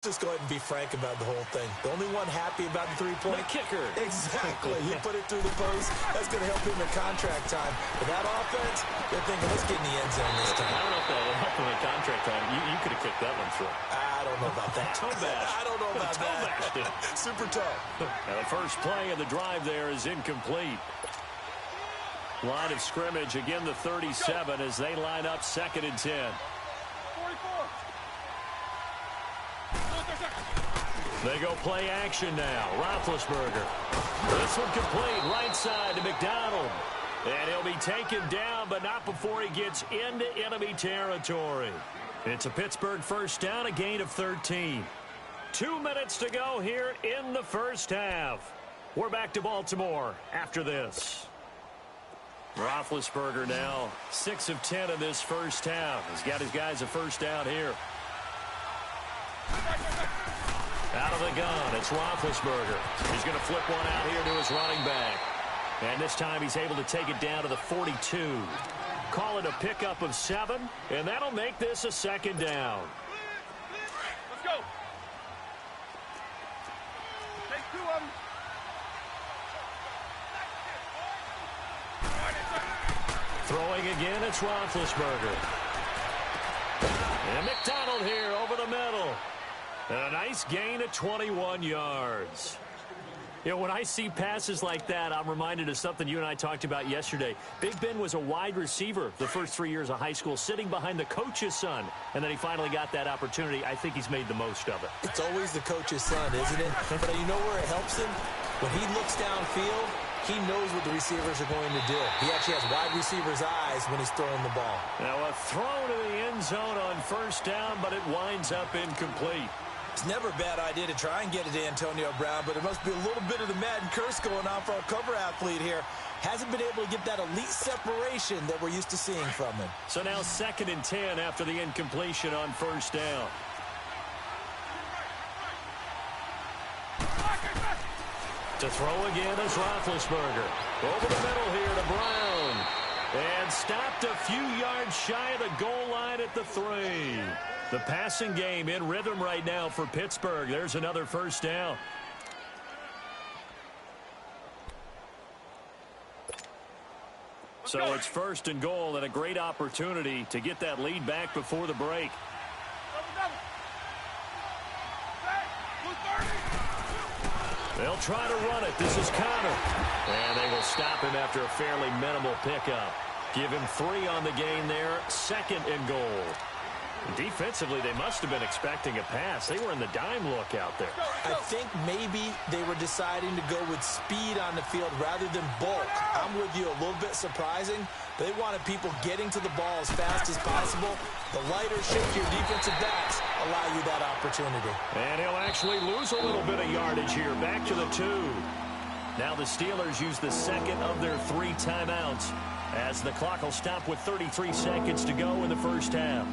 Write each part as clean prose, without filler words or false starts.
Just go ahead and be frank about the whole thing. The only one happy about the three-point kicker. Exactly. You put it through the post. That's going to help him in contract time. But that offense, they're thinking, let's get in the end zone this time. I don't know if that would help him in contract time. You could have kicked that one through. I don't know about that. Toe bash. I don't know about toe that. Bash. Super toe. Now the first play of the drive there is incomplete. Line of scrimmage, again the 37 as they line up 2nd and 10. 44. They go play action now. Roethlisberger. This one complete. Right side to McDonald. And he'll be taken down, but not before he gets into enemy territory. It's a Pittsburgh first down, a gain of 13. 2 minutes to go here in the first half. We're back to Baltimore after this. Roethlisberger now 6 of 10 in this first half. He's got his guys a first down here. Out of the gun, it's Roethlisberger. He's going to flip one out here to his running back. And this time he's able to take it down to the 42. Call it a pickup of 7, and that'll make this a 2nd down. Let's go. Take 2 of them. Throwing again, it's Roethlisberger. And McDonald here over the middle. And a nice gain of 21 yards. You know, when I see passes like that, I'm reminded of something you and I talked about yesterday. Big Ben was a wide receiver the first 3 years of high school, sitting behind the coach's son. And then he finally got that opportunity. I think he's made the most of it. It's always the coach's son, isn't it? But you know where it helps him? When he looks downfield, he knows what the receivers are going to do. He actually has wide receivers' eyes when he's throwing the ball. Now a throw to the end zone on first down, but it winds up incomplete. It's never a bad idea to try and get it to Antonio Brown, but it must be a little bit of the Madden curse going on for our cover athlete here. Hasn't been able to get that elite separation that we're used to seeing from him. So now 2nd and 10 after the incompletion on first down. To throw again is Roethlisberger. Over the middle here to Brown. And stopped a few yards shy of the goal line at the 3. The passing game in rhythm right now for Pittsburgh. There's another first down. So it's 1st and goal and a great opportunity to get that lead back before the break. They'll try to run it. This is Connor. And they will stop him after a fairly minimal pickup. Give him 3 on the gain there. 2nd and goal. Defensively, they must have been expecting a pass. They were in the dime look out there. I think maybe they were deciding to go with speed on the field rather than bulk. I'm with you, a little bit surprising. They wanted people getting to the ball as fast as possible. The lighter, shakier defensive backs allow you that opportunity. And he'll actually lose a little bit of yardage here. Back to the 2. Now the Steelers use the 2nd of their 3 timeouts as the clock will stop with 33 seconds to go in the first half.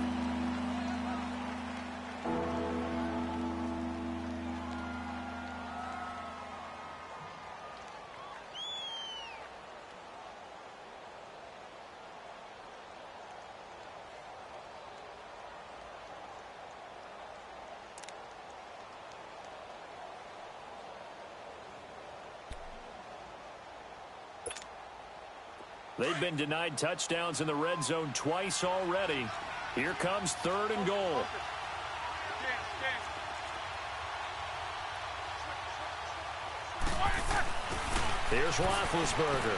They've been denied touchdowns in the red zone twice already. Here comes 3rd and goal. Here's Roethlisberger.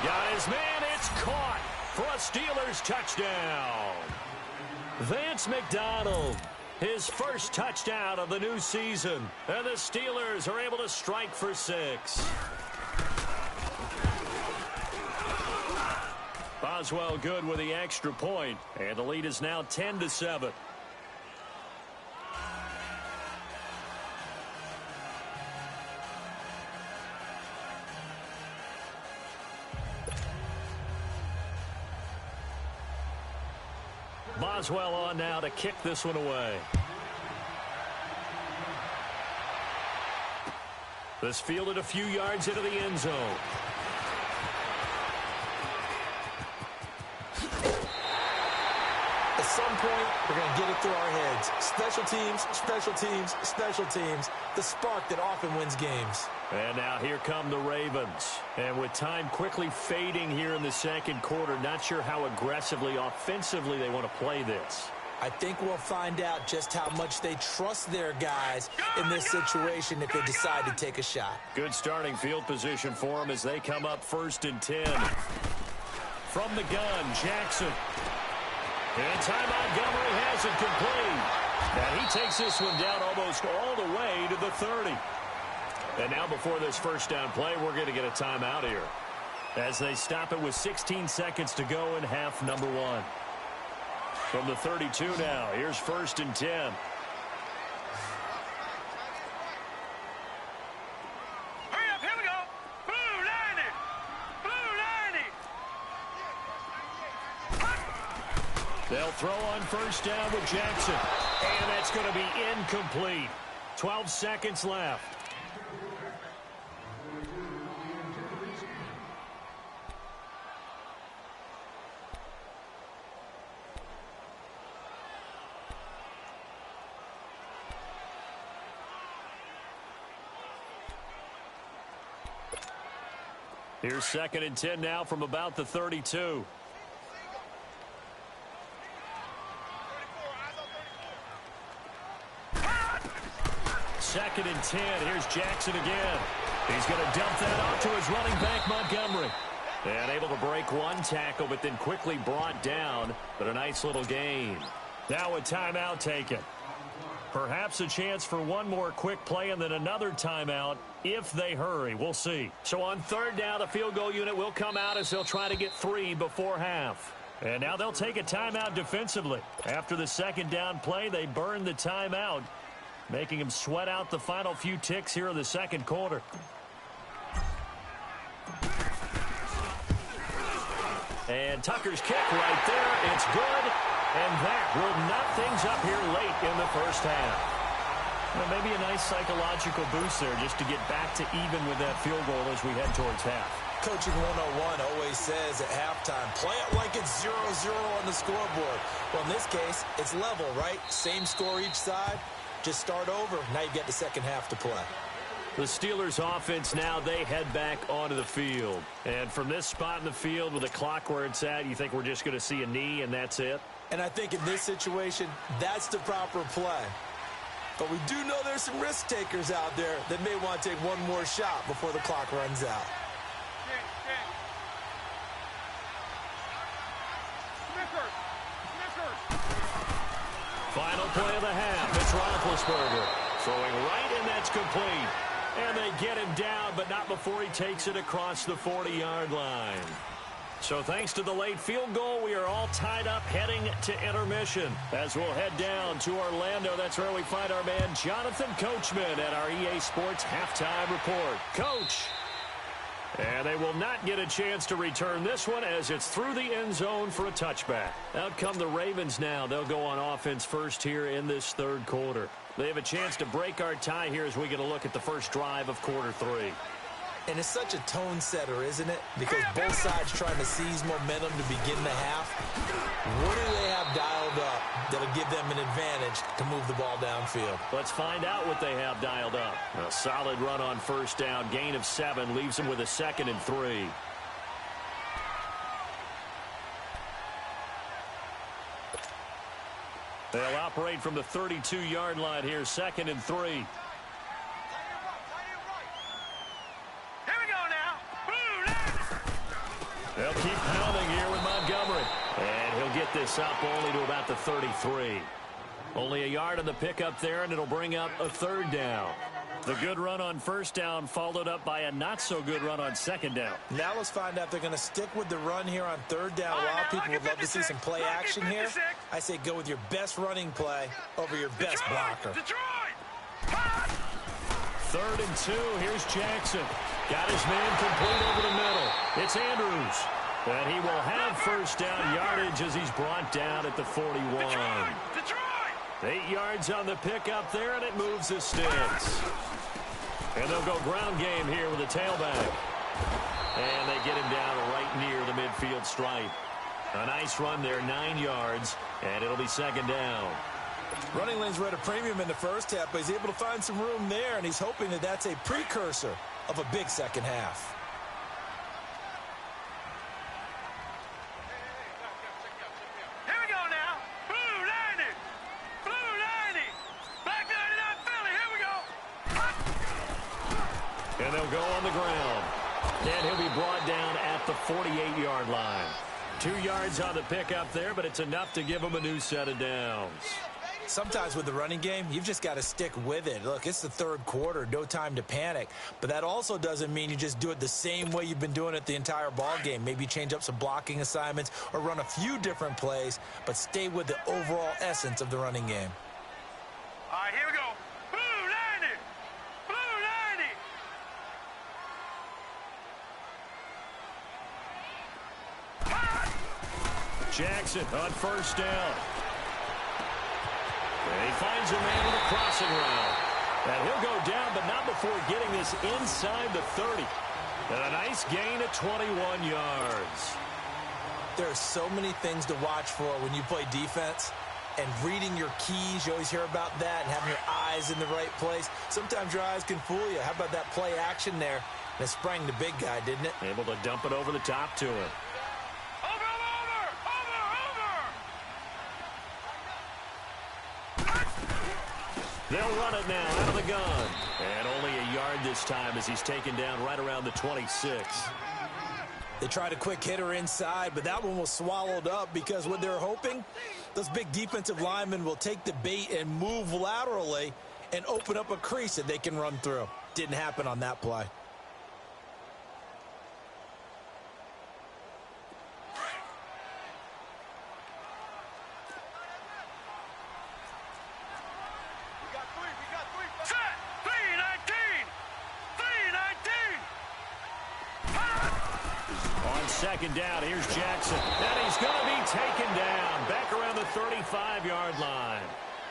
Got his man. It's caught for a Steelers touchdown. Vance McDonald, his first touchdown of the new season. And the Steelers are able to strike for 6. Boswell good with the extra point, and the lead is now 10-7. Boswell on now to kick this one away. This fielded a few yards into the end zone. Some point, we're going to get it through our heads. Special teams, special teams, special teams. The spark that often wins games. And now here come the Ravens. And with time quickly fading here in the second quarter, not sure how aggressively, offensively they want to play this. I think we'll find out just how much they trust their guys in this situation if they decide to take a shot. Good starting field position for them as they come up 1st and 10. From the gun, Jackson. And Ty Montgomery has it complete. And he takes this one down almost all the way to the 30. And now before this first down play, we're going to get a timeout here as they stop it with 16 seconds to go in half number 1. From the 32 now, here's 1st and 10. Hurry up, here we go. Blue 90. Blue 90. They'll throw on 1st down with Jackson. And that's going to be incomplete. 12 seconds left. Here's 2nd and 10 now from about the 32. Second and 10. Here's Jackson again. He's going to dump that off to his running back, Montgomery. And able to break one tackle, but then quickly brought down. But a nice little gain. Now a timeout taken. Perhaps a chance for one more quick play and then another timeout if they hurry. We'll see. So on 3rd down, the field goal unit will come out as they'll try to get 3 before half. And now they'll take a timeout defensively. After the 2nd down play, they burn the timeout, making them sweat out the final few ticks here in the second quarter. And Tucker's kick right there. It's good. And that will knot things up here late in the first half. Well, maybe a nice psychological boost there just to get back to even with that field goal as we head towards half. Coaching 101 always says at halftime, play it like it's 0-0 on the scoreboard. Well, in this case, it's level, right? Same score each side. Just start over. Now you get the second half to play. The Steelers offense now, they head back onto the field. And from this spot in the field with the clock where it's at, you think we're just going to see a knee and that's it? And I think in this situation, that's the proper play. But we do know there's some risk takers out there that may want to take one more shot before the clock runs out. Final play of the half. It's Roethlisberger throwing right, and that's complete. And they get him down, but not before he takes it across the 40-yard line. So thanks to the late field goal, we are all tied up heading to intermission. As we'll head down to Orlando, that's where we find our man Jonathan Coachman at our EA Sports Halftime Report. Coach. And they will not get a chance to return this one as it's through the end zone for a touchback. Out come the Ravens now. They'll go on offense first here in this third quarter. They have a chance to break our tie here as we get a look at the first drive of quarter 3. And it's such a tone setter, isn't it? Because both sides trying to seize momentum to begin the half. What do they have dialed up that'll give them an advantage to move the ball downfield? Let's find out what they have dialed up. A solid run on 1st down. Gain of 7 leaves them with a 2nd and 3. They'll operate from the 32-yard line here. 2nd and 3. They'll keep pounding here with Montgomery. And he'll get this up only to about the 33. Only a yard on the pickup there, and it'll bring up a 3rd down. The good run on 1st down followed up by a not-so-good run on 2nd down. Now let's find out if they're going to stick with the run here on 3rd down. A lot of people would love to see some play action here. I say go with your best running play over your best blocker. 3rd and 2. Here's Jackson. Got his man complete over the middle. It's Andrews. And he will have 1st down yardage as he's brought down at the 41. 8 yards on the pickup there, and it moves the sticks. And they'll go ground game here with a tailback. And they get him down right near the midfield stripe. A nice run there, 9 yards, and it'll be second down. Running lanes were at a premium in the first half, but he's able to find some room there, and he's hoping that that's a precursor of a big second half. Here we go now. Blue 90. Blue 90. Black 99 Philly. Here we go. And they'll go on the ground. And he'll be brought down at the 48-yard line. 2 yards on the pickup there, but it's enough to give him a new set of downs. Sometimes with the running game, you've just got to stick with it. Look, it's the third quarter, no time to panic. But that also doesn't mean you just do it the same way you've been doing it the entire ball game. Maybe change up some blocking assignments or run a few different plays, but stay with the overall essence of the running game. All right, here we go. Blue 90. Blue 90. Jackson on first down. And he finds a man with a crossing route. And he'll go down, but not before getting this inside the 30. And a nice gain of 21 yards. There are so many things to watch for when you play defense. And reading your keys, you always hear about that, and having your eyes in the right place. Sometimes your eyes can fool you. How about that play action there? And it sprang the big guy, didn't it? Able to dump it over the top to him. They'll run it now out of the gun. And only a yard this time as he's taken down right around the 26. They tried a quick hitter inside, but that one was swallowed up because what they're hoping, those big defensive linemen will take the bait and move laterally and open up a crease that they can run through. Didn't happen on that play. Second down, here's Jackson. And he's going to be taken down back around the 35-yard line.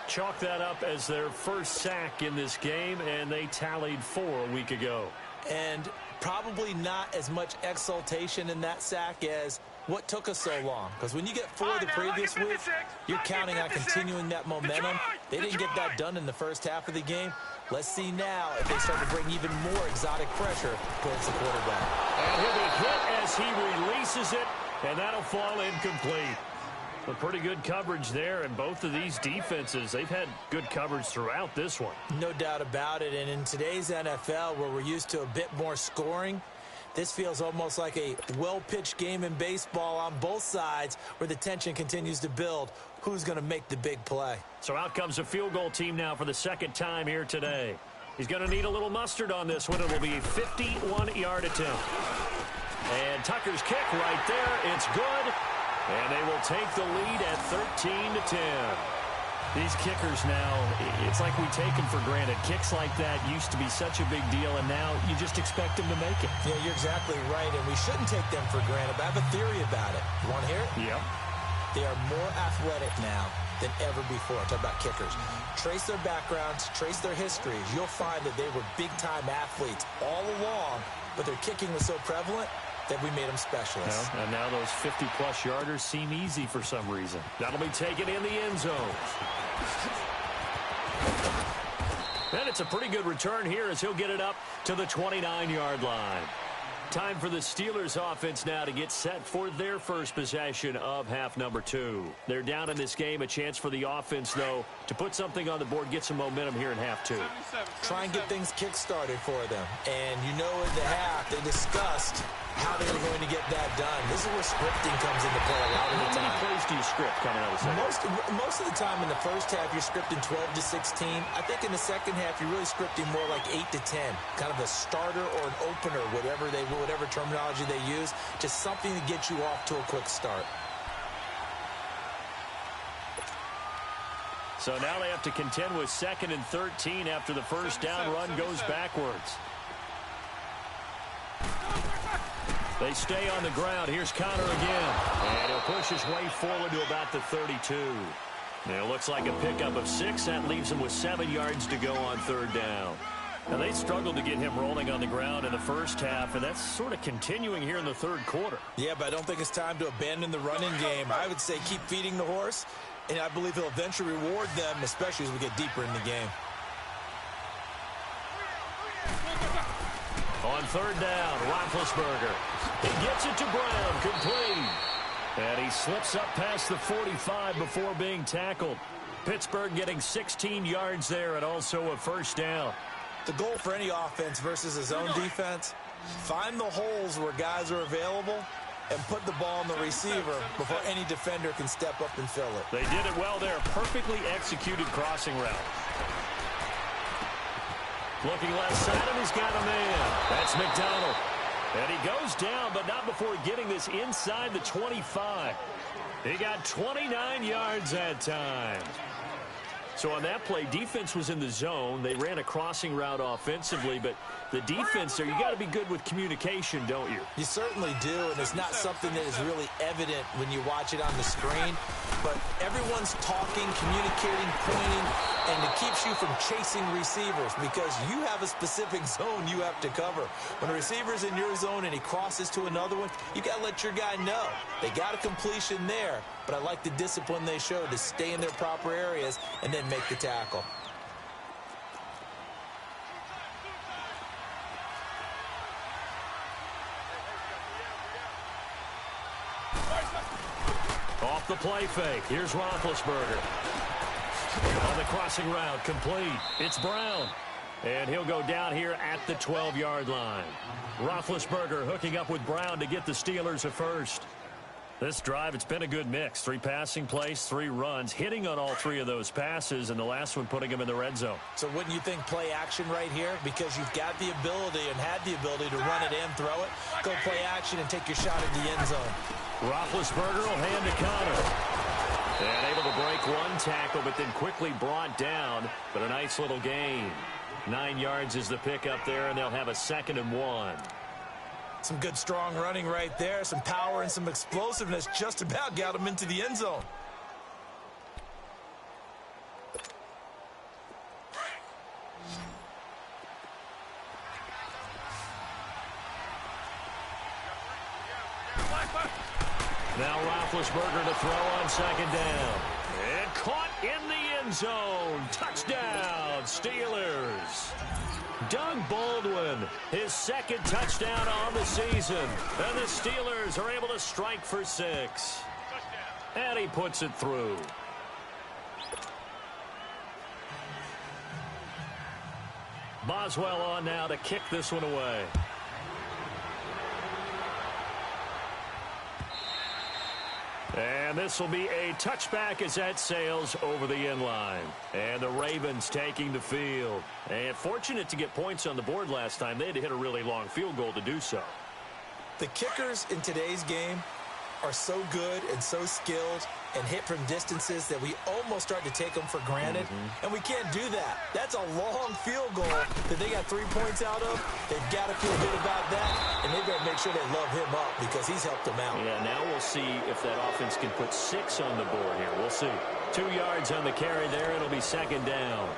Chalk that up as their first sack in this game, and they tallied 4 a week ago. And probably not as much exultation in that sack as what took us so long. Because when you get 4 the previous week, you're counting on continuing that momentum. They didn't get that done in the first half of the game. Let's see now if they start to bring even more exotic pressure towards the quarterback. And he'll be hit as he releases it, and that'll fall incomplete. A pretty good coverage there, and both of these defenses, they've had good coverage throughout this one. No doubt about it, and in today's NFL, where we're used to a bit more scoring, this feels almost like a well-pitched game in baseball on both sides where the tension continues to build. Who's going to make the big play? So out comes a field goal team now for the second time here today. He's going to need a little mustard on this one. It will be a 51-yard attempt. And Tucker's kick right there. It's good. And they will take the lead at 13-10. These kickers now, it's like we take them for granted. Kicks like that used to be such a big deal, and now you just expect them to make it. Yeah, you're exactly right, and we shouldn't take them for granted. But I have a theory about it. You want to hear it? Yeah. They are more athletic now than ever before. Talk about kickers. Trace their backgrounds, trace their histories. You'll find that they were big-time athletes all along, but their kicking was so prevalent that we made them specialists. And now those 50-plus yarders seem easy for some reason. That'll be taken in the end zone. And it's a pretty good return here as he'll get it up to the 29-yard line. Time for the Steelers offense now to get set for their first possession of half number 2. They're down in this game. A chance for the offense, though, to put something on the board, get some momentum here in half 2. Try and get things kick-started for them. And you know in the half, they discussed how they were going to get that done. This is where scripting comes into play a lot of the time. How many plays do you script coming out of the second? Most of the time in the first half, you're scripting 12 to 16. I think in the second half, you're really scripting more like 8 to 10. Kind of a starter or an opener, whatever terminology they use. Just something to get you off to a quick start. So now they have to contend with 2nd and 13 after the first down run goes backwards. They stay on the ground. Here's Connor again. And he'll push his way forward to about the 32. And it looks like a pickup of 6. That leaves him with 7 yards to go on third down. Now, they struggled to get him rolling on the ground in the first half, and that's sort of continuing here in the third quarter. Yeah, but I don't think it's time to abandon the running game. I would say keep feeding the horse, and I believe he'll eventually reward them, especially as we get deeper in the game. On third down, Roethlisberger. He gets it to Brown, complete. And he slips up past the 45 before being tackled. Pittsburgh getting 16 yards there and also a first down. The goal for any offense versus his own defense, find the holes where guys are available and put the ball on the receiver before any defender can step up and fill it. They did it well there. Perfectly executed crossing route. Looking left side, and he's got a man. That's McDonald. And he goes down, but not before getting this inside the 25. He got 29 yards that time. So on that play, defense was in the zone. They ran a crossing route offensively, but the defense there, you got to be good with communication, don't you? You certainly do, and it's not something that is really evident when you watch it on the screen. But everyone's talking, communicating, pointing, and it keeps you from chasing receivers because you have a specific zone you have to cover. When a receiver's in your zone and he crosses to another one, you got to let your guy know. They got a completion there, but I like the discipline they showed to stay in their proper areas and then make the tackle. Off the play fake. Here's Roethlisberger. On the crossing route, complete. It's Brown. And he'll go down here at the 12-yard line. Roethlisberger hooking up with Brown to get the Steelers a first. This drive, it's been a good mix. 3 passing plays, 3 runs, hitting on all 3 of those passes, and the last one putting him in the red zone. So wouldn't you think play action right here? Because you've got the ability and had the ability to run it and throw it. Go play action and take your shot at the end zone. Roethlisberger will hand to Connor. And able to break one tackle, but then quickly brought down. But a nice little gain. 9 yards is the pickup there, and they'll have a 2nd and 1. Some good, strong running right there. Some power and some explosiveness just about got him into the end zone. Now Roethlisberger to throw on 2nd down. And caught in the end zone. Touchdown, Steelers. Doug Baldwin, his 2nd touchdown on the season. And the Steelers are able to strike for 6. And he puts it through. Boswell on now to kick this one away. And this will be a touchback as that sails over the end line. And the Ravens taking the field. And fortunate to get points on the board last time. They had to hit a really long field goal to do so. The kickers in today's game are so good and so skilled and hit from distances that we almost start to take them for granted. And we can't do that. That's a long field goal that they got 3 points out of. They've got to feel good about that, and they've got to make sure they love him up because he's helped them out. Yeah, now we'll see if that offense can put 6 on the board here. We'll see. 2 yards on the carry there. It'll be 2nd down.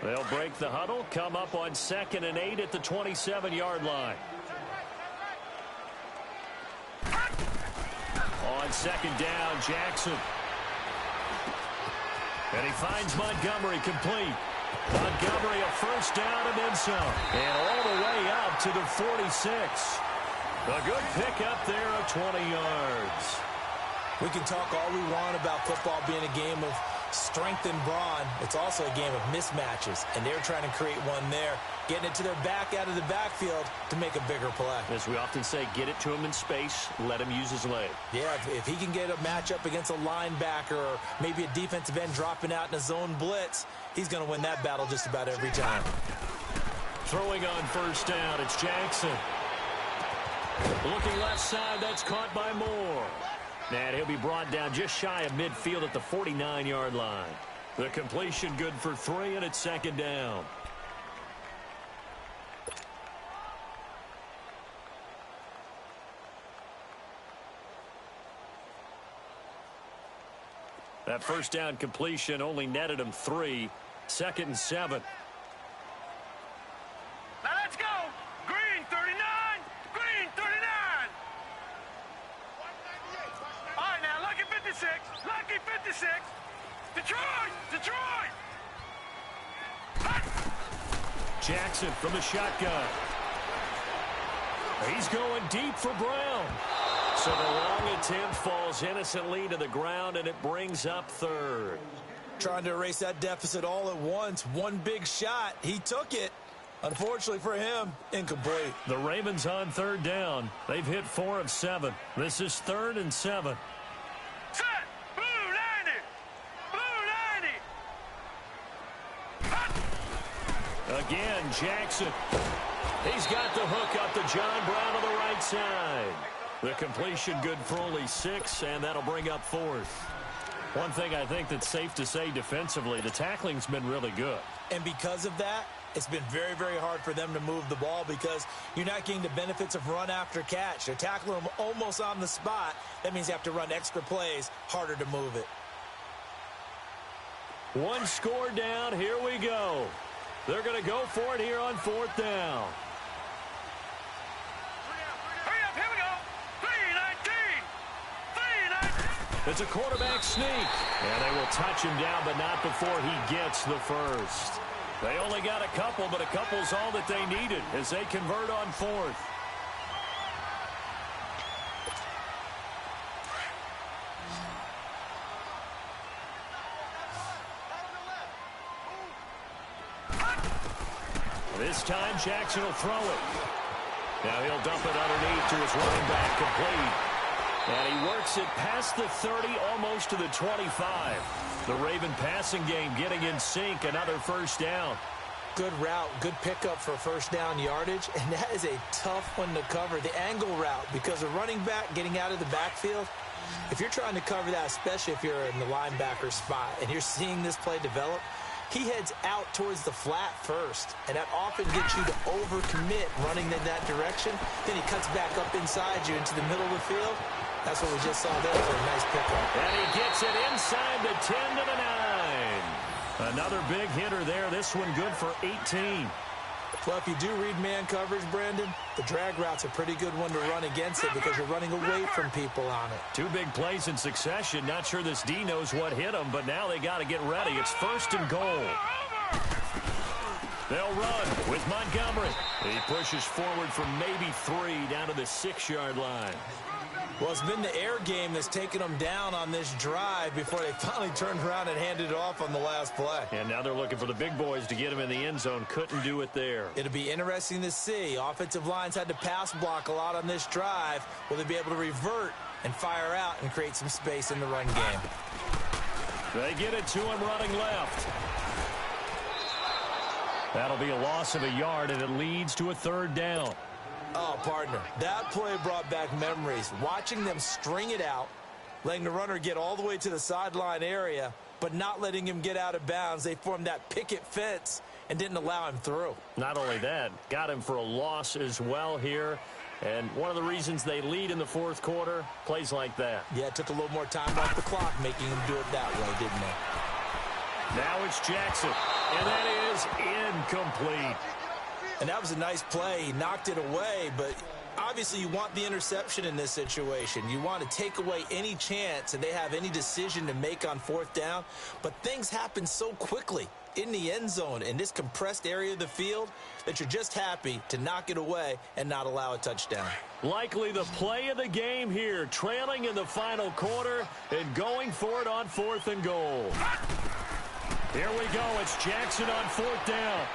They'll break the huddle, come up on 2nd and 8 at the 27-yard line. On 2nd down, Jackson. And he finds Montgomery complete. Montgomery a first down and then some. And all the way up to the 46. A good pickup there of 20 yards. We can talk all we want about football being a game of strength and brawn. It's also a game of mismatches, and they're trying to create one there, getting it to their back out of the backfield to make a bigger play. As we often say, get it to him in space, let him use his leg. Yeah, if he can get a matchup against a linebacker or maybe a defensive end dropping out in a zone blitz, he's going to win that battle just about every time. Throwing on first down, it's Jackson. Looking left side, that's caught by Moore. And he'll be brought down just shy of midfield at the 49-yard line. The completion good for 3, and it's 2nd down. That first down completion only netted him 3. 2nd and 7. Now let's go. Green 39. Green 39. All right, now Lucky 56. Lucky 56. Detroit. Detroit. Jackson from the shotgun. He's going deep for Brown. So the long attempt falls innocently to the ground, and it brings up 3rd. Trying to erase that deficit all at once. One big shot. He took it. Unfortunately for him, incomplete. The Ravens on 3rd down. They've hit 4 of 7. This is 3rd and 7. Set. Blue 90. Blue 90. Again, Jackson. He's got the hook up to John Brown on the right side. The completion good for only 6, and that'll bring up 4th. One thing I think that's safe to say defensively, the tackling's been really good. And because of that, it's been very, very hard for them to move the ball because you're not getting the benefits of run after catch. They're tackling them almost on the spot. That means you have to run extra plays, harder to move it. 1 score down. Here we go. They're going to go for it here on 4th down. Hurry up, here we go. 319. 319. It's a quarterback sneak. And they will touch him down, but not before he gets the first. They only got a couple, but a couple's all that they needed as they convert on 4th. This time, Jackson will throw it. Now he'll dump it underneath to his running back, complete. And he works it past the 30, almost to the 25. The Raven passing game getting in sync, another first down. Good route, good pickup for first down yardage, and that is a tough one to cover. The angle route, because a running back getting out of the backfield, if you're trying to cover that, especially if you're in the linebacker spot and you're seeing this play develop, he heads out towards the flat first, and that often gets you to overcommit running in that direction. Then he cuts back up inside you into the middle of the field. That's what we just saw there for a nice pickup. And he gets it inside the 10 to the 9. Another big hitter there. This one good for 18. Well, if you do read man coverage, Brandon, the drag route's a pretty good one to run against it because you're running away from people on it. 2 big plays in succession. Not sure this D knows what hit him, but now they got to get ready. It's 1st and goal. They'll run with Montgomery. He pushes forward from maybe 3 down to the 6-yard line. Well, it's been the air game that's taken them down on this drive before they finally turned around and handed it off on the last play. And now they're looking for the big boys to get him in the end zone. Couldn't do it there. It'll be interesting to see. Offensive lines had to pass block a lot on this drive. Will they be able to revert and fire out and create some space in the run game? They get it to him running left. That'll be a loss of a yard, and it leads to a 3rd down. Oh, partner, that play brought back memories. Watching them string it out, letting the runner get all the way to the sideline area, but not letting him get out of bounds. They formed that picket fence and didn't allow him through. Not only that, got him for a loss as well here. And one of the reasons they lead in the 4th quarter, plays like that. Yeah, it took a little more time off the clock, making him do it that way, didn't they? Now it's Jackson, and that is incomplete. And that was a nice play. He knocked it away, but obviously you want the interception in this situation. You want to take away any chance and they have any decision to make on 4th down. But things happen so quickly in the end zone in this compressed area of the field that you're just happy to knock it away and not allow a touchdown. Likely the play of the game here, trailing in the final quarter and going for it on 4th and goal. Here we go. It's Jackson on 4th down.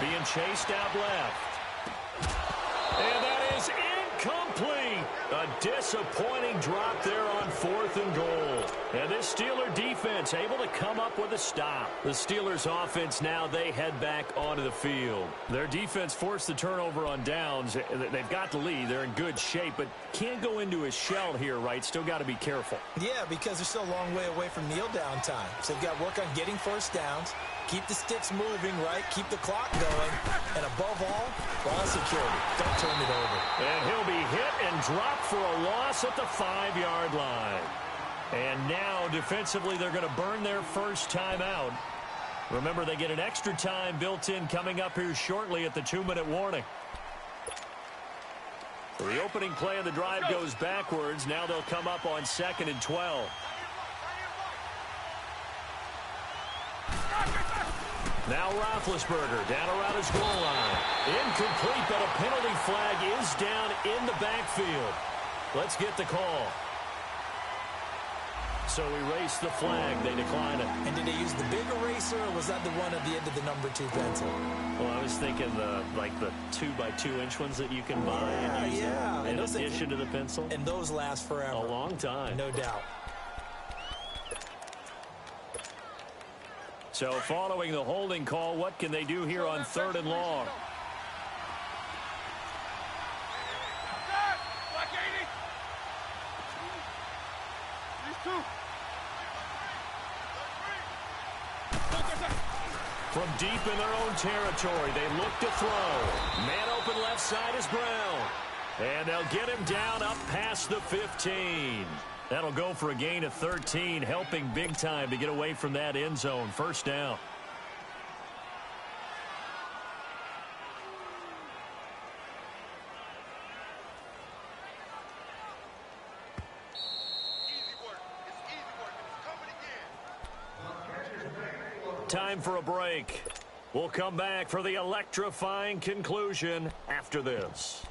Being chased out left. And that is incomplete. A disappointing drop there on 4th and goal. And this Steeler defense able to come up with a stop. The Steelers offense now, they head back onto the field. Their defense forced the turnover on downs. They've got the lead. They're in good shape, but can't go into a shell here, right? Still got to be careful. Yeah, because they're still a long way away from kneel down time. So they've got to work on getting first downs. Keep the sticks moving, right? Keep the clock going. And above all, ball security. Don't turn it over. And he'll be hit and dropped for a loss at the 5-yard line. And now, defensively, they're going to burn their first timeout. Remember, they get an extra time built in coming up here shortly at the 2-minute warning. So the opening play of the drive goes backwards. Now they'll come up on 2nd and 12. Now Roethlisberger down around his goal line. Incomplete, but a penalty flag is down in the backfield. Let's get the call. So erase the flag. They decline it. And did they use the big eraser, or was that the one at the end of the number 2 pencil? Well, I was thinking the 2x2-inch ones that you can buy and use in addition to the pencil. And those last forever. A long time. No doubt. So following the holding call, what can they do here on 3rd and long? From deep in their own territory, they look to throw. Man open left side is Brown. And they'll get him down up past the 15. That'll go for a gain of 13, helping big time to get away from that end zone. First down. Time for a break. We'll come back for the electrifying conclusion after this.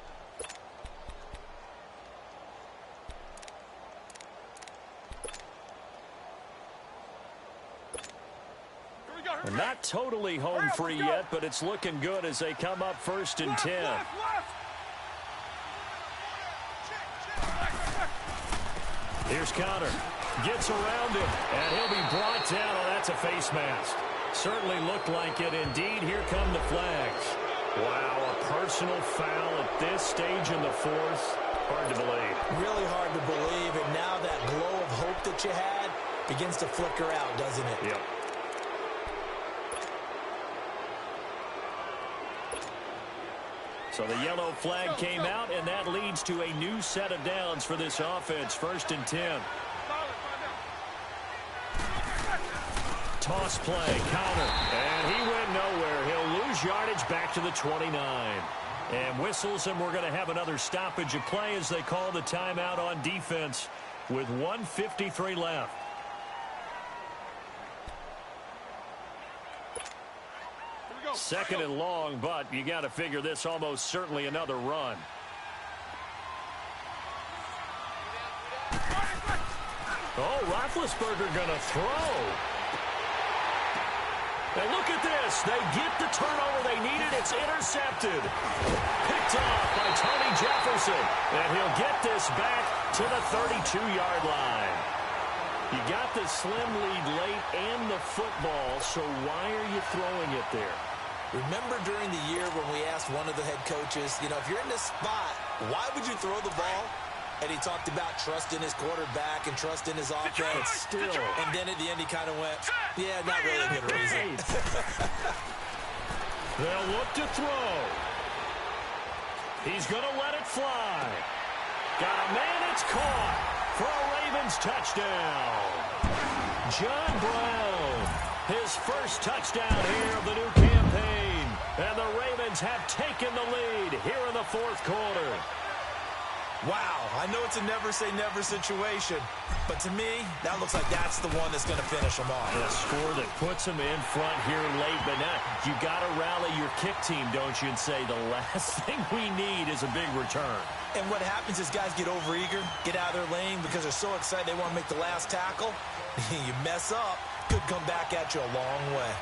Not totally home free yet, but it's looking good as they come up 1st and 10. Here's Connor. Gets around him, and he'll be brought down. Oh, that's a face mask. Certainly looked like it. Indeed, here come the flags. Wow, a personal foul at this stage in the 4th. Hard to believe. Really hard to believe, and now that glow of hope that you had begins to flicker out, doesn't it? Yep. So the yellow flag came out, and that leads to a new set of downs for this offense. 1st and 10. Toss play, counter, and he went nowhere. He'll lose yardage back to the 29. And whistles, and we're going to have another stoppage of play as they call the timeout on defense with 1:53 left. Second and long, but you got to figure this almost certainly another run. Oh, Roethlisberger going to throw. And look at this. They get the turnover they needed. It's intercepted. Picked off by Tony Jefferson. And he'll get this back to the 32-yard line. You got the slim lead late and the football, so why are you throwing it there? Remember during the year when we asked one of the head coaches, if you're in this spot, why would you throw the ball? And he talked about trusting his quarterback and trusting his offense. Still. And then at the end he kind of went, yeah, not really a good reason. They'll look to throw. He's going to let it fly. Got a man, it's caught for a Ravens touchdown. John Brown, his first touchdown here of the new campaign. And the Ravens have taken the lead here in the 4th quarter. Wow, I know it's a never-say-never situation, but to me, that looks like that's the one that's going to finish them off. A score that puts them in front here late, but now you got to rally your kick team, don't you, and say the last thing we need is a big return. And what happens is guys get overeager, get out of their lane because they're so excited they want to make the last tackle. You mess up, could come back at you a long way.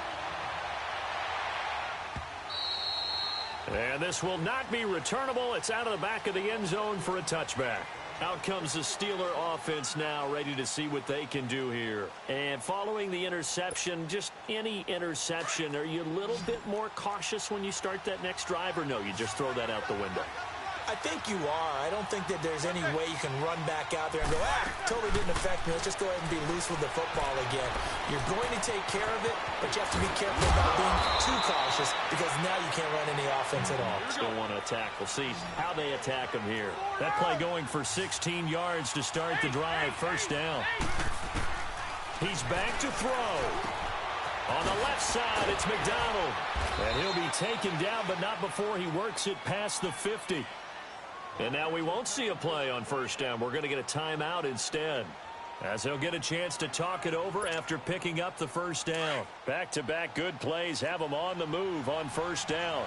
And this will not be returnable. It's out of the back of the end zone for a touchback. Out comes the Steeler offense now, ready to see what they can do here. And following the interception, just any interception, are you a little bit more cautious when you start that next drive, or no, you just throw that out the window? I think you are. I don't think that there's any way you can run back out there and go, totally didn't affect me. Let's just go ahead and be loose with the football again. You're going to take care of it, but you have to be careful about being too cautious because now you can't run any offense at all. Still want to attack. We'll see how they attack him here. That play going for 16 yards to start the drive. First down. He's back to throw. On the left side, it's McDonald. And he'll be taken down, but not before he works it past the 50. And now we won't see a play on first down. We're going to get a timeout instead, as he'll get a chance to talk it over after picking up the first down. Back-to-back good plays have him on the move on first down.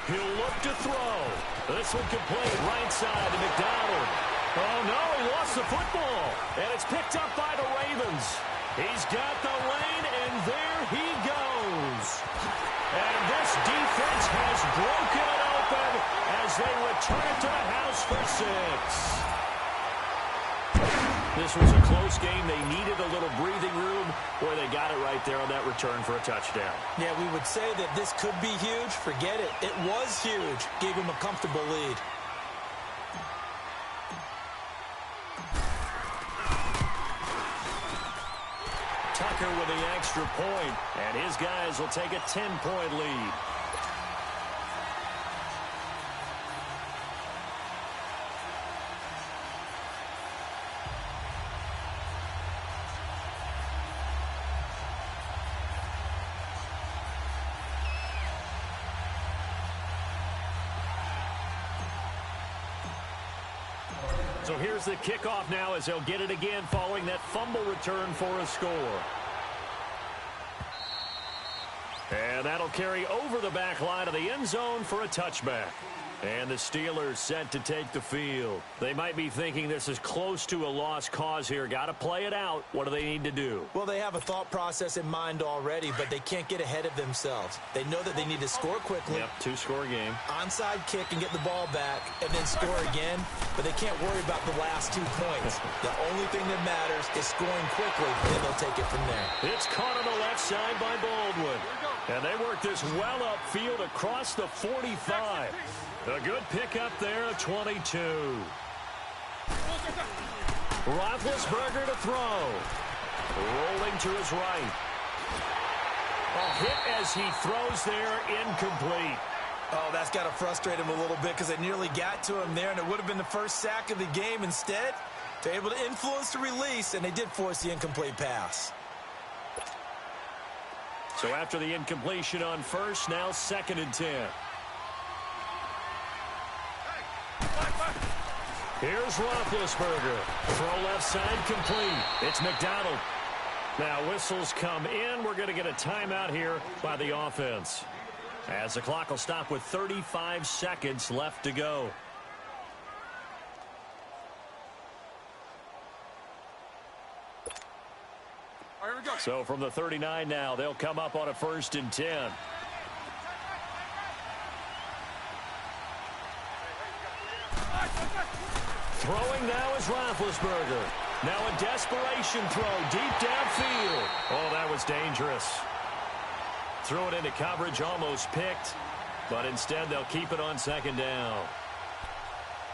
He'll look to throw. This one complete right side to McDonald. Oh, no, he lost the football. And it's picked up by the Ravens. He's got the lane, and there he goes. And this defense has broken it open as they return to the house for 6. This was a close game. They needed a little breathing room, where they got it right there on that return for a touchdown. Yeah, we would say that this could be huge. Forget it. It was huge. Gave him a comfortable lead. Tucker with the extra point, and his guys will take a 10-point lead. So here's the kickoff now as they'll get it again following that fumble return for a score. And that'll carry over the back line of the end zone for a touchback. And the Steelers set to take the field. They might be thinking this is close to a lost cause here. Got to play it out. What do they need to do? Well, they have a thought process in mind already, but they can't get ahead of themselves. They know that they need to score quickly. Yep, two-score game. Onside kick and get the ball back and then score again, but they can't worry about the last 2 points. The only thing that matters is scoring quickly, and then they'll take it from there. It's caught on the left side by Baldwin. And they work this well upfield across the 45. A good pickup there, 22. Roethlisberger to throw. Rolling to his right. A hit as he throws there, incomplete. Oh, that's got to frustrate him a little bit because they nearly got to him there, and it would have been the first sack of the game. Instead, they're able to influence the release, and they did force the incomplete pass. So after the incompletion on first, now 2nd and 10. Here's Roethlisberger. Throw left side complete. It's McDonald. Now whistles come in. We're going to get a timeout here by the offense, as the clock will stop with 35 seconds left to go. Here we go. So from the 39 now, they'll come up on a 1st and 10. Throwing now is Roethlisberger. Now a desperation throw deep downfield. Oh, that was dangerous. Threw it into coverage, almost picked, but instead they'll keep it on 2nd down.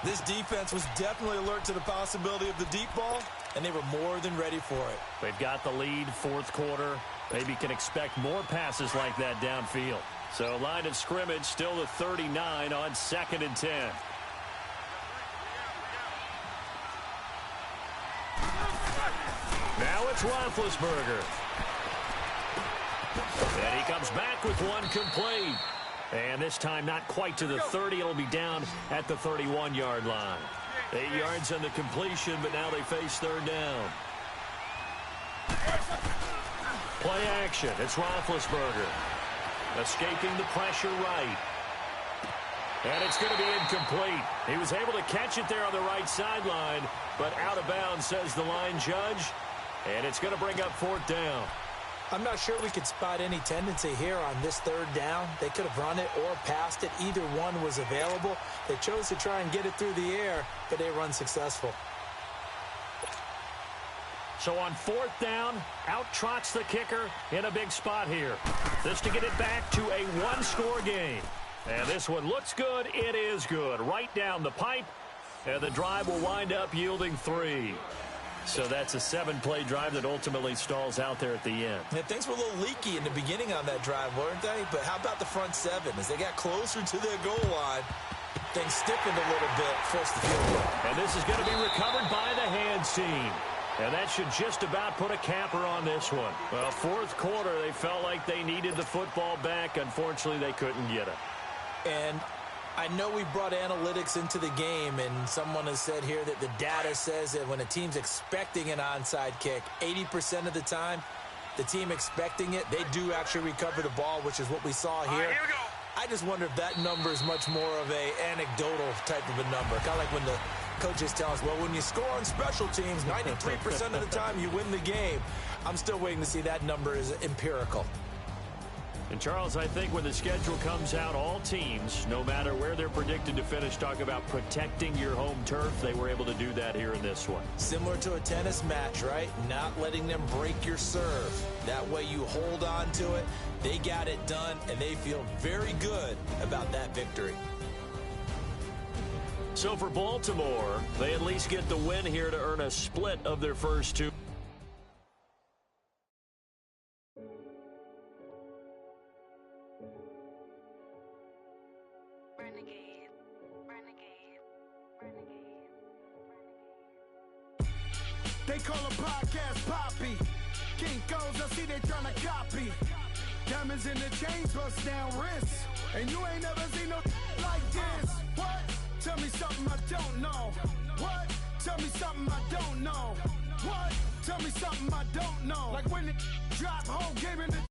This defense was definitely alert to the possibility of the deep ball, and they were more than ready for it. They've got the lead, 4th quarter. Maybe can expect more passes like that downfield. So line of scrimmage still the 39 on 2nd and 10. Now it's Roethlisberger. And he comes back with one complete. And this time not quite to the 30. It'll be down at the 31-yard line. 8 yards on the completion, but now they face 3rd down. Play action. It's Roethlisberger. Escaping the pressure right. And it's going to be incomplete. He was able to catch it there on the right sideline, but out of bounds, says the line judge. And it's going to bring up 4th down. I'm not sure we could spot any tendency here on this 3rd down. They could have run it or passed it. Either one was available. They chose to try and get it through the air, but they were unsuccessful. So on 4th down, out trots the kicker in a big spot here. This to get it back to a one-score game. And this one looks good. It is good. Right down the pipe. And the drive will wind up yielding 3. So that's a 7-play drive that ultimately stalls out there at the end. Yeah, things were a little leaky in the beginning on that drive, weren't they? But how about the front 7? As they got closer to their goal line, things stiffened a little bit, forced the field goal. And this is going to be recovered by the hands team. And that should just about put a capper on this one. Well, 4th quarter, they felt like they needed the football back. Unfortunately, they couldn't get it. And I know we brought analytics into the game, and someone has said here that the data says that when a team's expecting an onside kick, 80% of the time, the team expecting it, they do actually recover the ball, which is what we saw here. All right, here we go. I just wonder if that number is much more of a anecdotal type of a number. Kind of like when the coaches tell us, well, when you score on special teams, 93% of the time you win the game. I'm still waiting to see that number is empirical. And, Charles, I think when the schedule comes out, all teams, no matter where they're predicted to finish, talk about protecting your home turf. They were able to do that here in this one. Similar to a tennis match, right? Not letting them break your serve. That way you hold on to it. They got it done, and they feel very good about that victory. So for Baltimore, they at least get the win here to earn a split of their first 2. They call a podcast Poppy. King goes, I see they tryna copy. Diamonds in the chains, bust down wrists. And you ain't never seen no like this. What? Tell me something I don't know. What? Tell me something I don't know. What? Tell me something I don't know. Like when it drop, whole game in the